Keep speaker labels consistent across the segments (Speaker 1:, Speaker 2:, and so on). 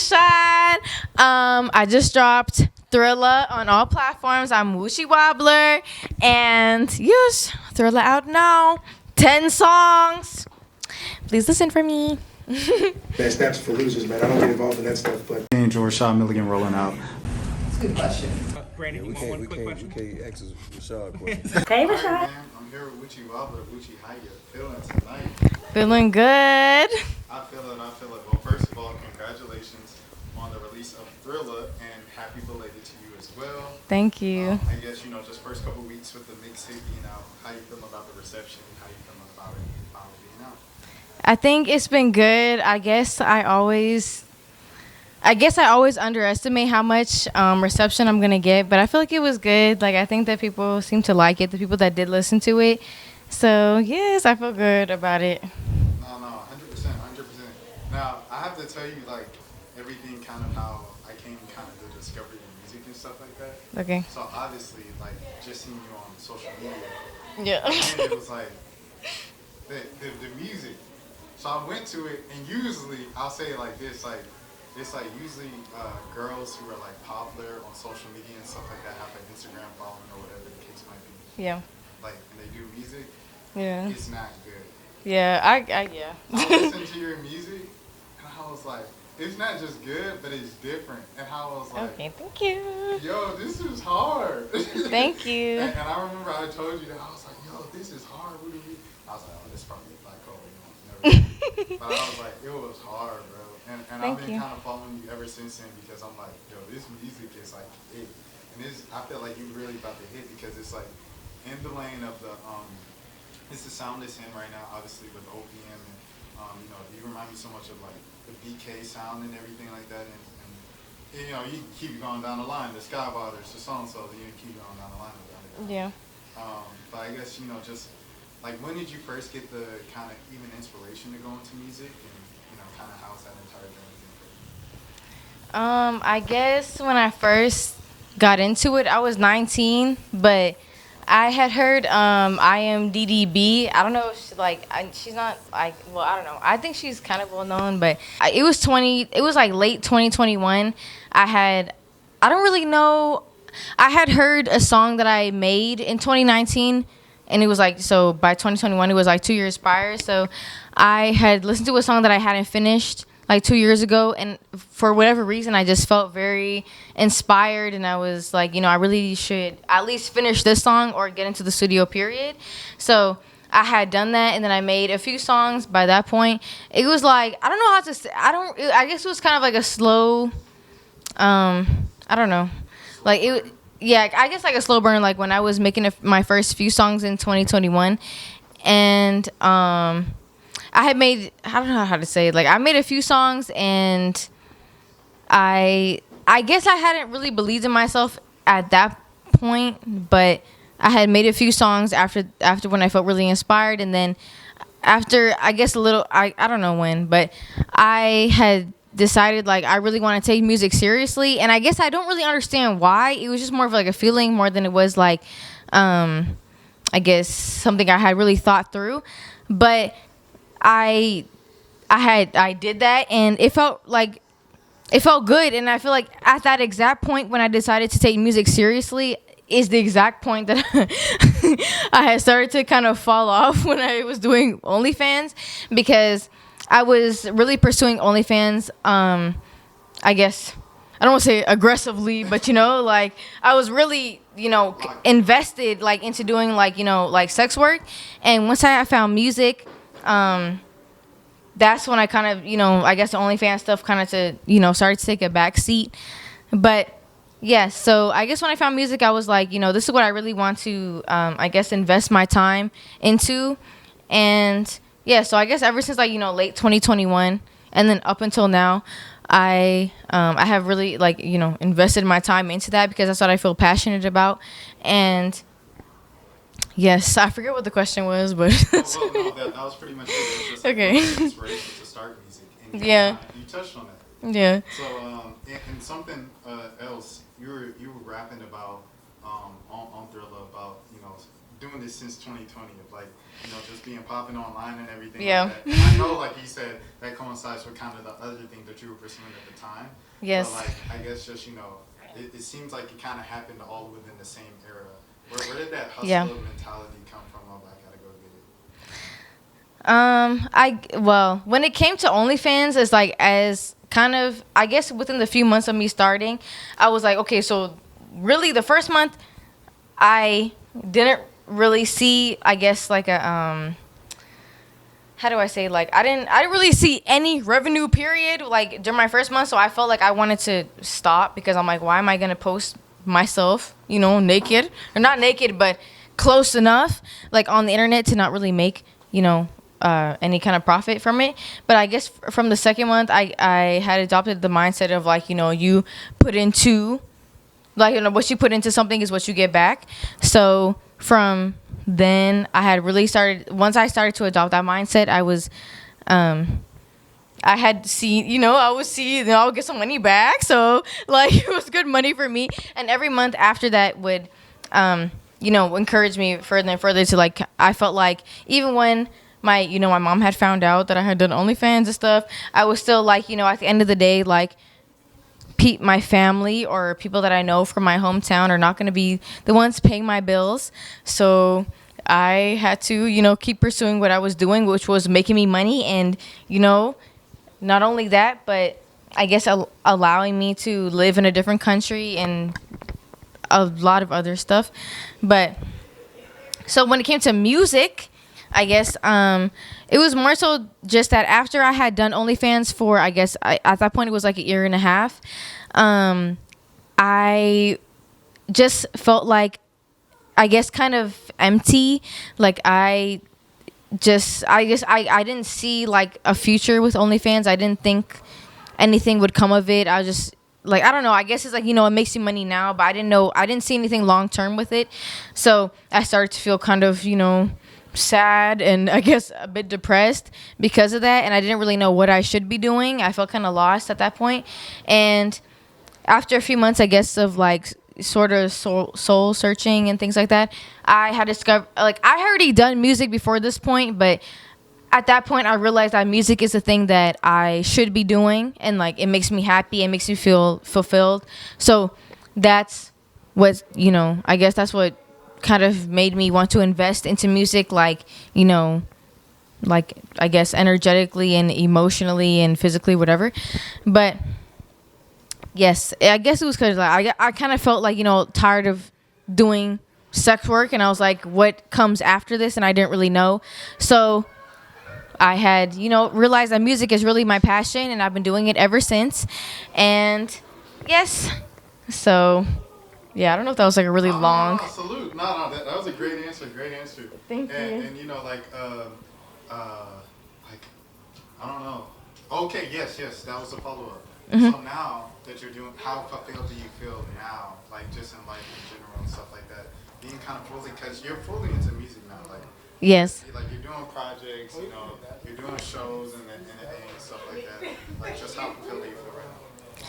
Speaker 1: Rashad. I just dropped Thrilla on all platforms. I'm Woochie Wobbler. And yes, Thrilla out now. 10 songs. Please listen for me.
Speaker 2: That snaps for losers, man. I don't get involved in that stuff, but
Speaker 3: Angel Rashad Milligan rolling out.
Speaker 4: That's a good question.
Speaker 5: Brandon, you want one quick question? We can't ask Rashad questions.
Speaker 1: Hey, Rashad.
Speaker 6: Hi, man. I'm here with Woochie Wobbler. Woochie, how you feeling tonight?
Speaker 1: Feeling good.
Speaker 6: I feel it. Well, first of all, congratulations on the release of Thrilla, and happy belated to you as well.
Speaker 1: Thank you.
Speaker 6: I guess, just first couple weeks with the mixtape being out, how you feeling about the reception? How you feeling about it finally being out?
Speaker 1: I think it's been good. I guess I always underestimate how much reception I'm gonna get, but I feel like it was good. Like, I think that people seem to like it, the people that did listen to it. So yes, I feel good about it.
Speaker 6: No, 100%. Now, I have to tell you, like, everything kind of how I came kind of to discover your music and stuff like that.
Speaker 1: Okay.
Speaker 6: So obviously, like, just seeing you on social media,
Speaker 1: Yeah.
Speaker 6: and it was like the music. So I went to it, and usually I'll say it like this, like, it's like usually girls who are like popular on social media and stuff like that have an Instagram following or whatever the case might be.
Speaker 1: Yeah.
Speaker 6: Like, and they do music.
Speaker 1: Yeah.
Speaker 6: It's not good.
Speaker 1: Yeah.
Speaker 6: I listened to your music, and I was like, it's not just good, but it's different. And I was like,
Speaker 1: Okay. Thank you.
Speaker 6: yo, this is hard.
Speaker 1: Thank you.
Speaker 6: And I remember I told you that. I was like, yo, this is hard. What do you? I was like, oh, this is probably a black hole. Never. But I was like, it was hard, bro. And I've been kind of following you ever since then, because I'm like, yo, this music is like it. And I feel like you really about to hit, because it's like in the lane of the it's the sound it's in right now, obviously with Opium, and you remind me so much of like the BK sound and everything like that, and you keep going down the line, the Skybotters, the so you keep going down the line about it.
Speaker 1: Yeah.
Speaker 6: But I guess just like, when did you first get the kind of even inspiration to go into music, and kind of how's that entire journey been for you?
Speaker 1: I guess when I first got into it, I was 19, but I had heard IMDDB. I don't know if she's not like, well, I don't know. I think she's kind of well known, but it was like late 2021. I don't really know. I had heard a song that I made in 2019, and it was like, so by 2021 it was like 2 years prior. So I had listened to a song that I hadn't finished like 2 years ago, and for whatever reason I just felt very inspired, and I was like, I really should at least finish this song or get into the studio, period. So I had done that, and then I made a few songs. By that point, it was like, I don't know how to say, I guess it was kind of like a slow, I don't know, like it. Yeah, I guess like a slow burn, like when I was making my first few songs in 2021, and I had made, I don't know how to say it, like I made a few songs, and I guess I hadn't really believed in myself at that point, but I had made a few songs after when I felt really inspired, and then after, I guess a little, I don't know when, but I had decided like I really want to take music seriously, and I guess I don't really understand why. It was just more of like a feeling more than it was like I guess something I had really thought through. But I did that, and it felt good, and I feel like at that exact point when I decided to take music seriously is the exact point that I had started to kind of fall off when I was doing OnlyFans, because I was really pursuing OnlyFans, I guess, I don't want to say aggressively, but, like, I was really, invested, like, into doing, like, like, sex work. And once I found music, that's when I kind of, I guess the OnlyFans stuff kind of started to take a back seat. But, yeah, so I guess when I found music, I was like, this is what I really want to, I guess, invest my time into. And yeah, so I guess ever since like, late 2021 and then up until now, I have really like, invested my time into that, because that's what I feel passionate about. And yes, I forget what the question was, but
Speaker 6: well, no, that was pretty much it. It was just like,
Speaker 1: okay.
Speaker 6: Inspiration to start music. And
Speaker 1: Yeah.
Speaker 6: You touched on that.
Speaker 1: Yeah.
Speaker 6: So and something else, you were rapping about on Thrilla about doing this since 2020 of like, just being popping online and everything.
Speaker 1: Yeah.
Speaker 6: Like that. And I know, like you said, that coincides with kind of the other thing that you were pursuing at the time.
Speaker 1: Yes.
Speaker 6: But like, I guess just, it seems like it kind of happened all within the same era. Where did that hustle mentality come from? Of I gotta go get it.
Speaker 1: Well, when it came to OnlyFans, it's like as kind of, I guess within the few months of me starting, I was like, okay, so really the first month, I didn't really see, I guess, like a how do I say, like I didn't really see any revenue period like during my first month, so I felt like I wanted to stop because I'm like, why am I gonna post myself, naked, or not naked, but close enough like on the internet to not really make any kind of profit from it. But I guess from the second month, I had adopted the mindset of like, you put into, like, what you put into something is what you get back. So from then I had really started, once I started to adopt that mindset, I was, I had seen, I would see, I would get some money back. So like it was good money for me. And every month after that would, encourage me further and further to like, I felt like even when my mom had found out that I had done OnlyFans and stuff, I was still like, at the end of the day, like, my family or people that I know from my hometown are not going to be the ones paying my bills. So I had to, keep pursuing what I was doing, which was making me money. And, not only that, but I guess allowing me to live in a different country and a lot of other stuff. But so when it came to music, I guess it was more so just that after I had done OnlyFans for, I guess, at that point it was like a year and a half, I just felt like, I guess, kind of empty. Like I didn't see like a future with OnlyFans. I didn't think anything would come of it. I was just like, I don't know, I guess it's like, it makes you money now, but I didn't see anything long term with it. So I started to feel kind of, sad and I guess a bit depressed because of that, and I didn't really know what I should be doing. I felt kind of lost at that point. And after a few months, I guess, of like sort of soul searching and things like that, I had discovered, like, I had already done music before this point, but at that point I realized that music is a thing that I should be doing, and like it makes me happy, it makes me feel fulfilled. So that's what, I guess that's what kind of made me want to invest into music, like, like, I guess, energetically and emotionally and physically, whatever. But yes, I guess it was because like, I kind of felt like, tired of doing sex work, and I was like, what comes after this? And I didn't really know. So I had, realized that music is really my passion, and I've been doing it ever since. And yes, so yeah, I don't know if that was like a really long.
Speaker 6: No, salute. No, that was a great answer.
Speaker 1: Thank you.
Speaker 6: And like, I don't know. Okay, yes, that was a follow-up. Mm-hmm. So now that you're doing, how fulfilled do you feel now? Like just in life in general and stuff like that? Being kind of fully, because you're fully into music now. Like,
Speaker 1: yes.
Speaker 6: Like you're doing projects, you're doing shows and stuff like that. Like just how fulfilled do you feel right now?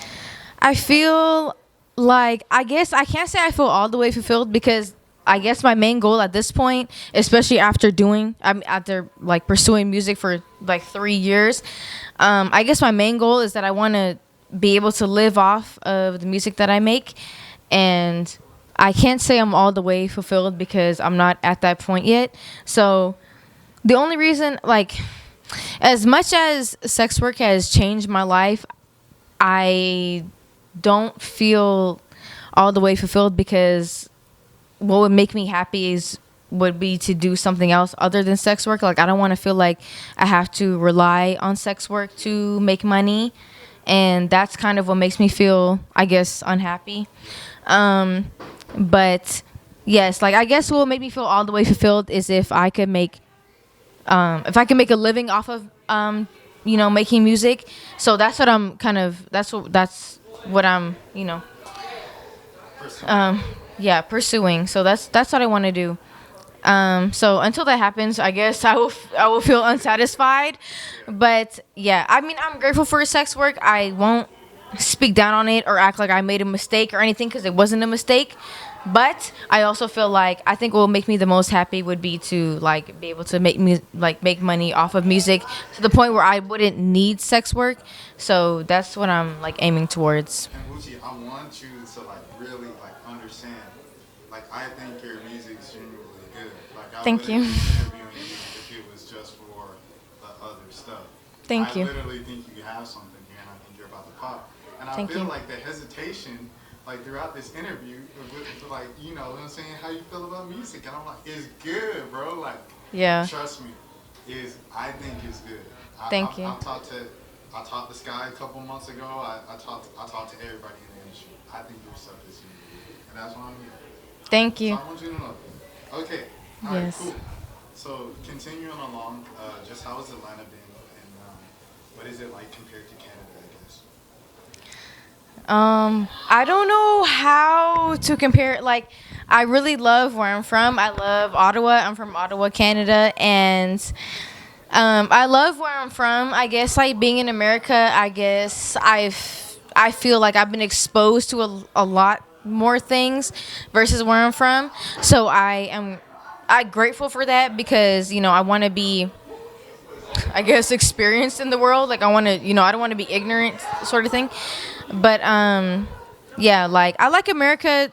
Speaker 1: I feel like, I guess I can't say I feel all the way fulfilled, because I guess my main goal at this point, especially after like pursuing music for like 3 years, I guess my main goal is that I want to be able to live off of the music that I make. And I can't say I'm all the way fulfilled because I'm not at that point yet. So the only reason, like, as much as sex work has changed my life, I don't feel all the way fulfilled, because what would make me happy would be to do something else other than sex work. Like, I don't want to feel like I have to rely on sex work to make money, and that's kind of what makes me feel, I guess, unhappy. But yes, like, I guess what would make me feel all the way fulfilled is if I could make a living off of making music. So that's what I'm kind of, that's what I'm, pursuing. So that's what I want to do. So until that happens, I guess I will feel unsatisfied. But yeah, I mean, I'm grateful for sex work. I won't speak down on it or act like I made a mistake or anything, because it wasn't a mistake. But I also feel like I think what will make me the most happy would be to like be able to make money off of music to the point where I wouldn't need sex work. So that's what I'm like aiming towards.
Speaker 6: And Woochie, I want you to like really like understand. Like I think your music's genuinely good. Like I
Speaker 1: Thank you.
Speaker 6: wouldn't be interviewing you if it was just for the other stuff.
Speaker 1: Thank you.
Speaker 6: I literally think you have something here, and I think you're about to pop. And I
Speaker 1: Thank
Speaker 6: feel
Speaker 1: you.
Speaker 6: like the hesitation, like throughout this interview, like you know what I'm saying, how you feel about music, and I'm like, it's good, bro. Like,
Speaker 1: Yeah.
Speaker 6: trust me, I think it's good.
Speaker 1: Thank you.
Speaker 6: I talked to Sky a couple months ago. I talked to everybody in the industry. I think your stuff is unique, and that's why I'm here.
Speaker 1: Thank
Speaker 6: So
Speaker 1: you.
Speaker 6: I want you to know. Okay. All right.
Speaker 1: Yes.
Speaker 6: Cool. So continuing along, just how has Atlanta been, and what is it like compared to Canada, I guess?
Speaker 1: I don't know how to compare it. Like, I really love where I'm from. I love Ottawa. I'm from Ottawa, Canada, and I love where I'm from. I guess like being in America, I guess I feel like I've been exposed to a lot more things versus where I'm from. So I'm grateful for that because I want to be, I guess, experienced in the world. Like I want to, I don't want to be ignorant, sort of thing. But yeah, like I like America.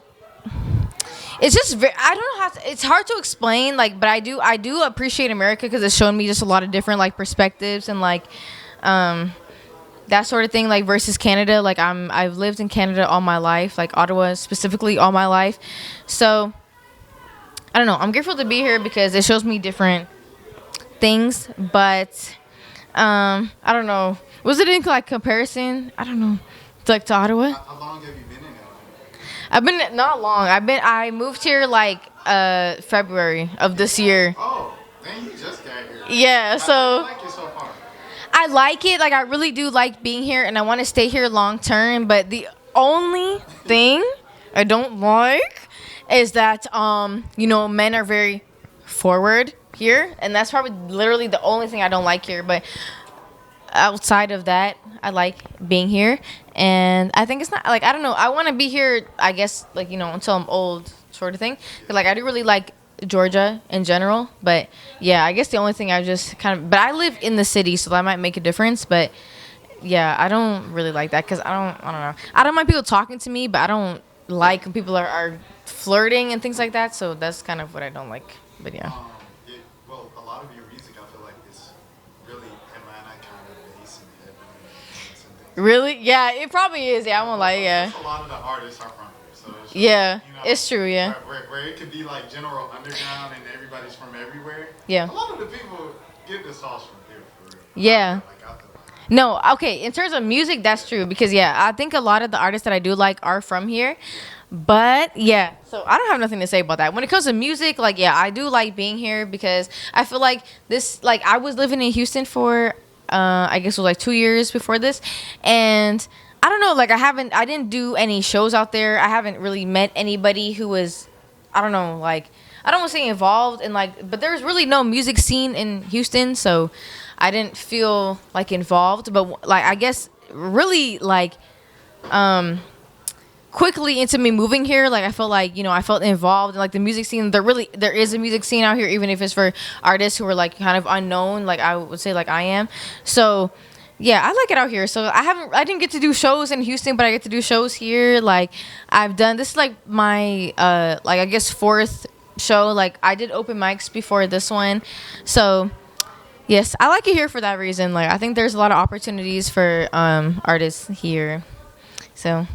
Speaker 1: It's just I don't know how it's hard to explain. Like, but I do appreciate America because it's shown me just a lot of different like perspectives and like that sort of thing. Like versus Canada, like I've lived in Canada all my life, like Ottawa specifically all my life. So I don't know. I'm grateful to be here because it shows me different things. But I don't know. Was it in like comparison? I don't know. Like to Ottawa.
Speaker 6: How long have you been in LA?
Speaker 1: I've been not long. I moved here like February of this year.
Speaker 6: Oh, then you just got here.
Speaker 1: Yeah, so
Speaker 6: I like it so far.
Speaker 1: I like it. Like I really do like being here, and I want to stay here long term. But the only thing I don't like is that men are very forward here, and that's probably literally the only thing I don't like here. But outside of that, I like being here, and I think it's not like I don't know. I want to be here, I guess, like until I'm old, sort of thing. 'Cause, like I do really like Georgia in general, but yeah, I guess the only thing I just but I live in the city, so that might make a difference. But yeah, I don't really like that because I don't know. I don't mind people talking to me, but I don't like when people are flirting and things like that. So that's kind of what I don't like. But yeah.
Speaker 6: Well, a lot of your music, I feel like it's really Atlanta kind of based and heavy and things.
Speaker 1: Really? Yeah, it probably is. Yeah, I won't lie. Yeah.
Speaker 6: A lot of the artists are from here, so it's just,
Speaker 1: Yeah, it's true. Yeah.
Speaker 6: Where it could be like general underground and everybody's from everywhere.
Speaker 1: Yeah.
Speaker 6: A lot of the people get the sauce from here for real.
Speaker 1: Yeah.
Speaker 6: I feel like.
Speaker 1: No, okay. In terms of music, that's true because I think a lot of the artists that I do like are from here. But yeah, so I don't have nothing to say about that. When it comes to music, like I do like being here because I feel like this. Like I was living in Houston for, I guess it was like 2 years before this, and I don't know. Like I didn't do any shows out there. I haven't really met anybody who was, I don't know, like I don't want to say involved in like, but there's really no music scene in Houston, so I didn't feel like involved. But like I guess really like, quickly into me moving here, like I felt like I felt involved in like the music scene. There is a music scene out here, even if it's for artists who are like kind of unknown, like I would say like I am. So yeah, I like it out here. So I didn't get to do shows in Houston, but I get to do shows here. Like I've done this is like my like I guess 4th show. Like I did open mics before this one, so yes, I like it here for that reason. Like I think there's a lot of opportunities for artists here. So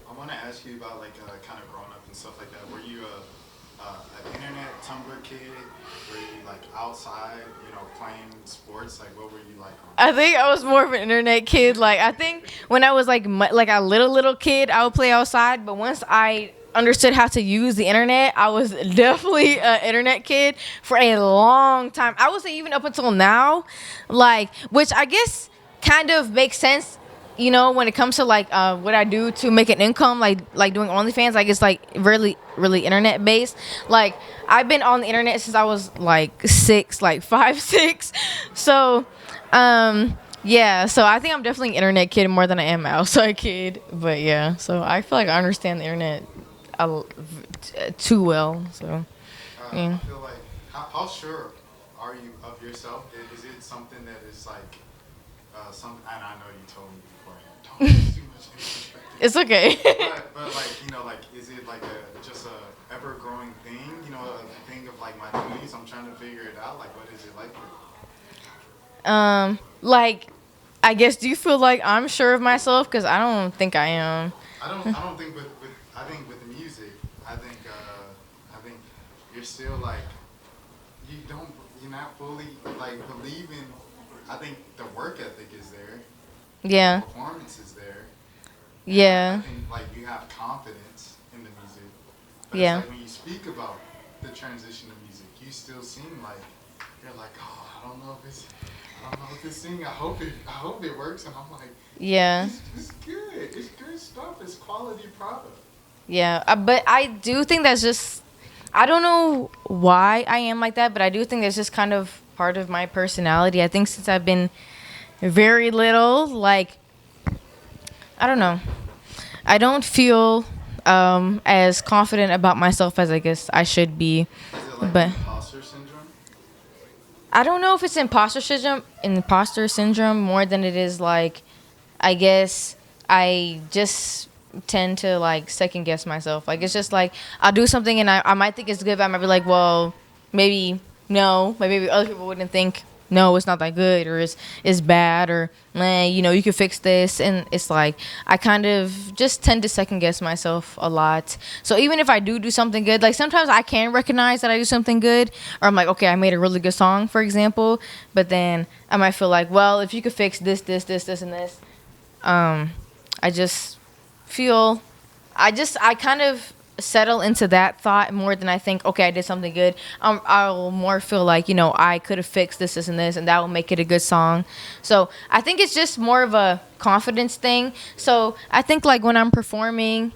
Speaker 6: I want to ask you about like kind of growing up and stuff like that. Were you an internet Tumblr kid? Were you like outside, playing sports? Like what were you like?
Speaker 1: I think I was more of an internet kid. Like I think when I was like a little kid, I would play outside. But once I understood how to use the internet, I was definitely an internet kid for a long time. I would say even up until now, like which I guess kind of makes sense. When it comes to like what I do to make an income, like doing OnlyFans, like it's like really internet based. Like I've been on the internet since I was like 6, like 5, 6. So yeah, so I think I'm definitely an internet kid more than I am an outside kid. But yeah, so I feel like I understand the internet too well. So yeah.
Speaker 6: I feel like, how sure are you of yourself? Is it something that is like, something, and I know you told me beforehand, don't put too much introspective.
Speaker 1: It's okay.
Speaker 6: but like, you know, like, is it like just a ever-growing thing? You know, a thing of like my 20s? I'm trying to figure it out. Like, what is it like for you?
Speaker 1: Like, I guess, do you feel like I'm sure of myself? Because I don't think I am.
Speaker 6: I don't think I think with the music, I think you're still like, you're not fully like believing. I think the work ethic is there.
Speaker 1: Yeah.
Speaker 6: The performance is there.
Speaker 1: Yeah.
Speaker 6: I think like you have confidence in the music. But
Speaker 1: Yeah.
Speaker 6: it's like when you speak about the transition of music, you still seem like you're like, oh, I don't know if this thing. I hope it works. And I'm like,
Speaker 1: Yeah.
Speaker 6: it's good. It's good stuff. It's quality product.
Speaker 1: Yeah. But I do think that's just, I don't know why I am like that, but I do think that's just kind of part of my personality. I think since I've been very little, like, I don't know. I don't feel as confident about myself as I guess I should be.
Speaker 6: Is it like
Speaker 1: But
Speaker 6: imposter syndrome?
Speaker 1: I don't know if it's imposter syndrome more than it is like, I guess I just tend to like second guess myself. Like it's just like I'll do something and I might think it's good, but I might be like, well, maybe no, but maybe other people wouldn't think no, it's not that good or it's bad or you know, you could fix this, and it's like I kind of just tend to second guess myself a lot. So even if I do something good, like sometimes I can recognize that I do something good, or I'm like, okay, I made a really good song, for example, but then I might feel like, well, if you could fix this, and this, I just feel, I kind of settle into that thought more than I think, okay, I did something good. I'll more feel like, you know, I could have fixed this, and this, and that will make it a good song. So I think it's just more of a confidence thing. So I think like when I'm performing,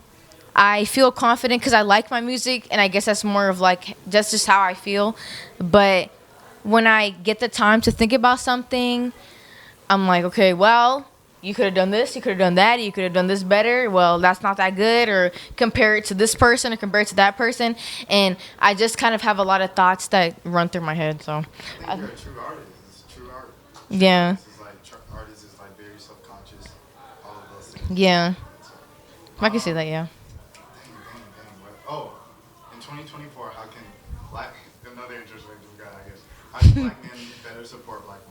Speaker 1: I feel confident because I like my music, and I guess that's more of like that's just how I feel. But when I get the time to think about something, I'm like, okay, well, you could have done this, you could have done that, you could have done this better. Well, that's not that good, or compare it to this person or compare it to that person. And I just kind of have a lot of thoughts that run through my head. So,
Speaker 6: I think you're a true artist. It's true art.
Speaker 1: Yeah.
Speaker 6: Artist is like very subconscious. All of those things.
Speaker 1: Yeah. I can see that, yeah.
Speaker 6: Dang. Oh, in 2024, how can another introspective guy, I guess, how can black men better support black women?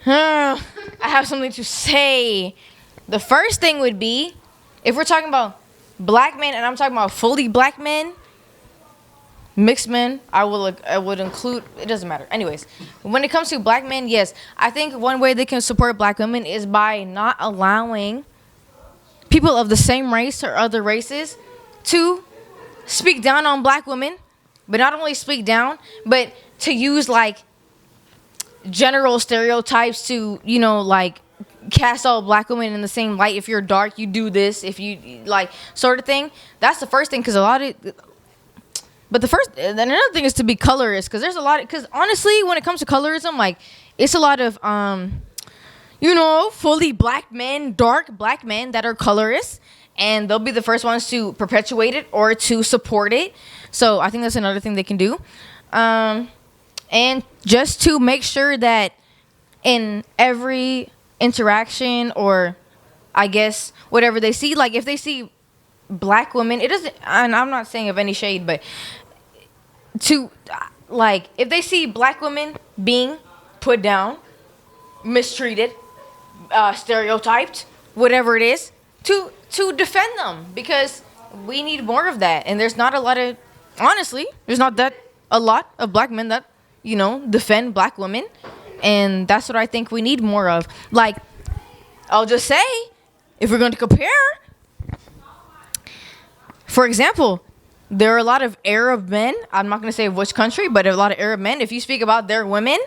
Speaker 1: I have something to say. The first thing would be, if we're talking about black men, and I'm talking about fully black men, mixed men, I would include, it doesn't matter. Anyways, when it comes to black men, yes, I think one way they can support black women is by not allowing people of the same race or other races to speak down on black women, but not only speak down, but to use like general stereotypes to, you know, like cast all black women in the same light. If you're dark, you do this. If you like, sort of thing. That's the first thing, because a lot of. But then another thing is to be colorist, because there's a lot. Because honestly, when it comes to colorism, like it's a lot of you know, fully black men, dark black men that are colorists, and they'll be the first ones to perpetuate it or to support it. So I think that's another thing they can do. And just to make sure that in every interaction, or I guess whatever they see, like if they see black women, it doesn't, and I'm not saying of any shade, but to like if they see black women being put down, mistreated, stereotyped, whatever it is, to defend them, because we need more of that. And there's not a lot of, honestly, there's not that a lot of black men that, you know, defend black women, and that's what I think we need more of. Like, I'll just say, if we're going to compare, for example, there are a lot of Arab men, I'm not going to say which country, but a lot of Arab men, if you speak about their women,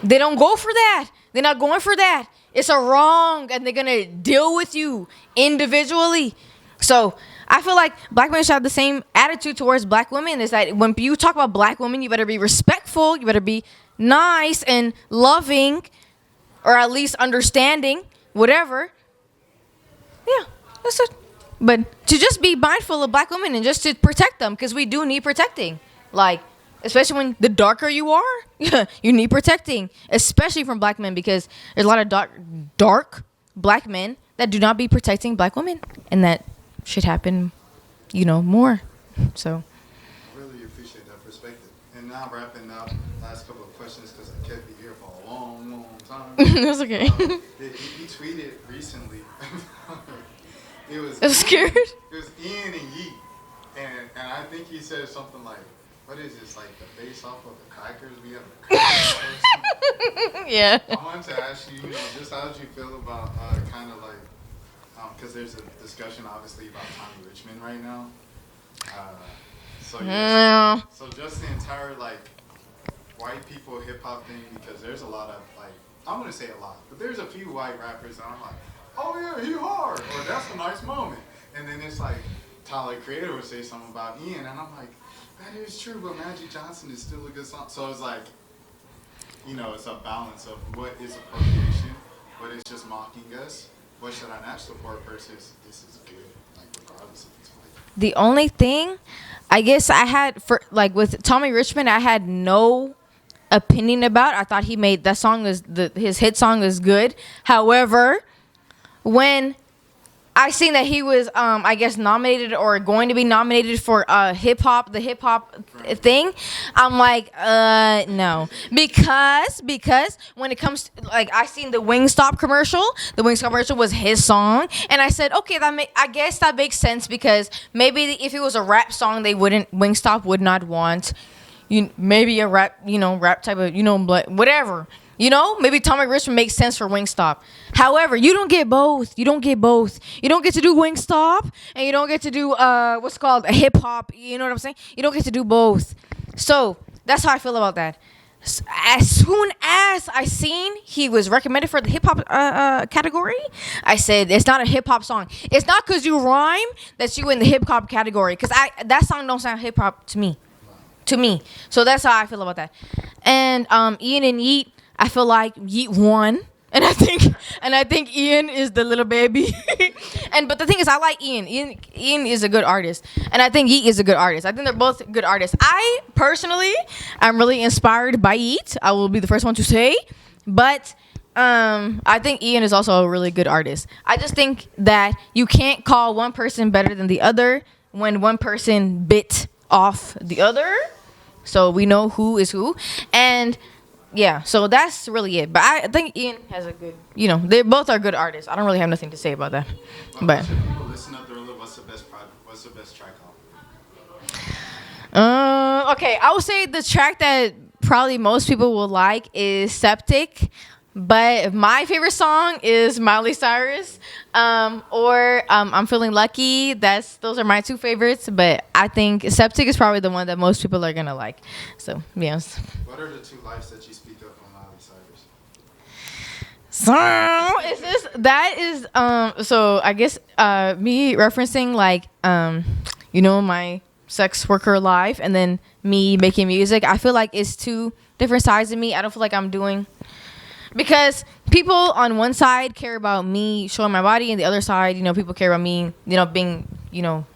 Speaker 1: they don't go for that. They're not going for that. It's a wrong, and they're going to deal with you individually. So I feel like black men should have the same attitude towards black women. Is that when you talk about black women, you better be respectful, you better be nice and loving, or at least understanding, whatever. Yeah, that's it. But to just be mindful of black women and just to protect them, because we do need protecting. Like, especially when the darker you are, you need protecting, especially from black men, because there's a lot of dark black men that do not be protecting black women, and that should happen, more. So.
Speaker 6: Really appreciate that perspective. And now wrapping up, last couple of questions because I kept you here for a long, long time.
Speaker 1: That's okay.
Speaker 6: You tweeted recently.
Speaker 1: I was scared.
Speaker 6: It was Ian and Yeat, and I think he said something like, "What is this, like the face off of the crackers? We have a cracker or something?"
Speaker 1: Yeah.
Speaker 6: I wanted to ask you, just how did you feel about kind of like, because there's a discussion obviously about Tommy Richmond right now. So just the entire like white people hip hop thing, because there's a lot of like, I'm gonna say a lot, but there's a few white rappers that I'm like, oh yeah, he hard, or that's a nice moment. And then it's like, Tyler Creator would say something about Ian, and I'm like, that is true, but Magic Johnson is still a good song. So it's like, it's a balance of what is appropriation, what is just mocking us, what should I not support versus this is good, like regardless of it's white.
Speaker 1: The only thing, I guess I had, with Tommy Richmond, I had no opinion about. I thought he made, that song his hit song is good. However, when I seen that he was, I guess, nominated or going to be nominated for the hip hop thing, I'm like, no, because when it comes to, like, I seen the Wingstop commercial. The Wingstop commercial was his song, and I said, okay, I guess that makes sense, because maybe if it was a rap song, Wingstop would not want, maybe a rap, rap type of, whatever. Maybe Tommy Richmond makes sense for Wingstop. However, you don't get both. You don't get to do Wingstop, and you don't get to do what's called a hip hop. You know what I'm saying? You don't get to do both. So that's how I feel about that. As soon as I seen he was recommended for the hip hop category, I said it's not a hip hop song. It's not because you rhyme that you in the hip hop category. Because that song don't sound hip hop to me. So that's how I feel about that. And Ian and Yeat, I feel like Yeat won, and I think Ian is the little baby. But the thing is, I like Ian. Ian is a good artist, and I think Yeat is a good artist. I think they're both good artists. I personally, I'm really inspired by Yeat. I will be the first one to say, but I think Ian is also a really good artist. I just think that you can't call one person better than the other when one person bit off the other, so we know who is who. And yeah, so that's really it. But I think Ian has a good, they both are good artists. I don't really have nothing to say about that. But
Speaker 6: people listen to Thrilla, what's the best track on?
Speaker 1: Okay, I would say the track that probably most people will like is Septic. But my favorite song is Miley Cyrus, or I'm Feeling Lucky. Those are my two favorites. But I think Septic is probably the one that most people are gonna like. So yes.
Speaker 6: What are the two lives that you speak of on Miley Cyrus?
Speaker 1: So I guess me referencing like my sex worker life, and then me making music. I feel like it's two different sides of me. I don't feel like I'm doing. Because people on one side care about me showing my body, and the other side, people care about me, being,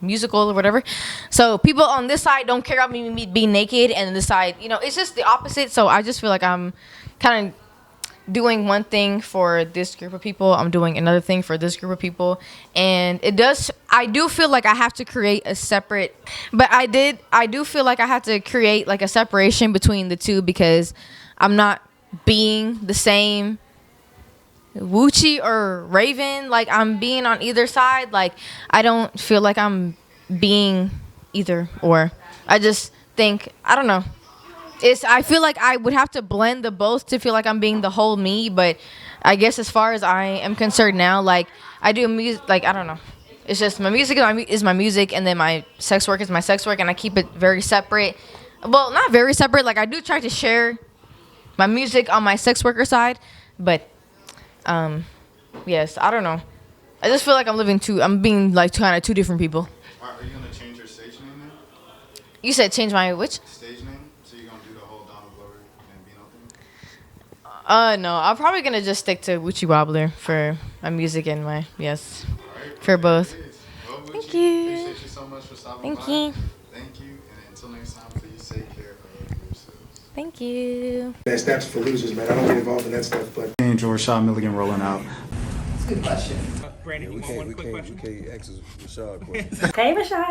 Speaker 1: musical or whatever. So people on this side don't care about me being naked, and this side, it's just the opposite. So I just feel like I'm kind of doing one thing for this group of people. I'm doing another thing for this group of people. And I do feel like I have to create a separate, but I do feel like I have to create like a separation between the two, because I'm not being the same Woochie or Raven. Like, I'm being on either side. Like, I don't feel like I'm being either or. I just think, I don't know. I feel like I would have to blend the both to feel like I'm being the whole me. But I guess as far as I am concerned now, like, I do music, like, I don't know. It's just my music is my music, and then my sex work is my sex work, and I keep it very separate. Well, not very separate. Like, I do try to share my music on my sex worker side, but yes, I don't know. I just feel like I'm being like kind of two different people.
Speaker 6: Are you gonna change your stage name then?
Speaker 1: You said change my which?
Speaker 6: Stage name? So you're gonna do the whole Donald Glover and thing?
Speaker 1: No, I'm probably gonna just stick to Woochie Wobbler for my music and my for both.
Speaker 6: Go Woochie.
Speaker 1: Thank you.
Speaker 6: Appreciate you so much for stopping by.
Speaker 1: Thank you.
Speaker 6: Thank you. And until next time, please take care of yourselves.
Speaker 1: Thank you.
Speaker 2: That's for losers, man. I don't get involved in that stuff, but.
Speaker 3: Me and Rashad Milligan rolling out.
Speaker 4: That's a good question.
Speaker 5: Yeah, we can't ask Rashad questions.
Speaker 7: Hey, Rashad.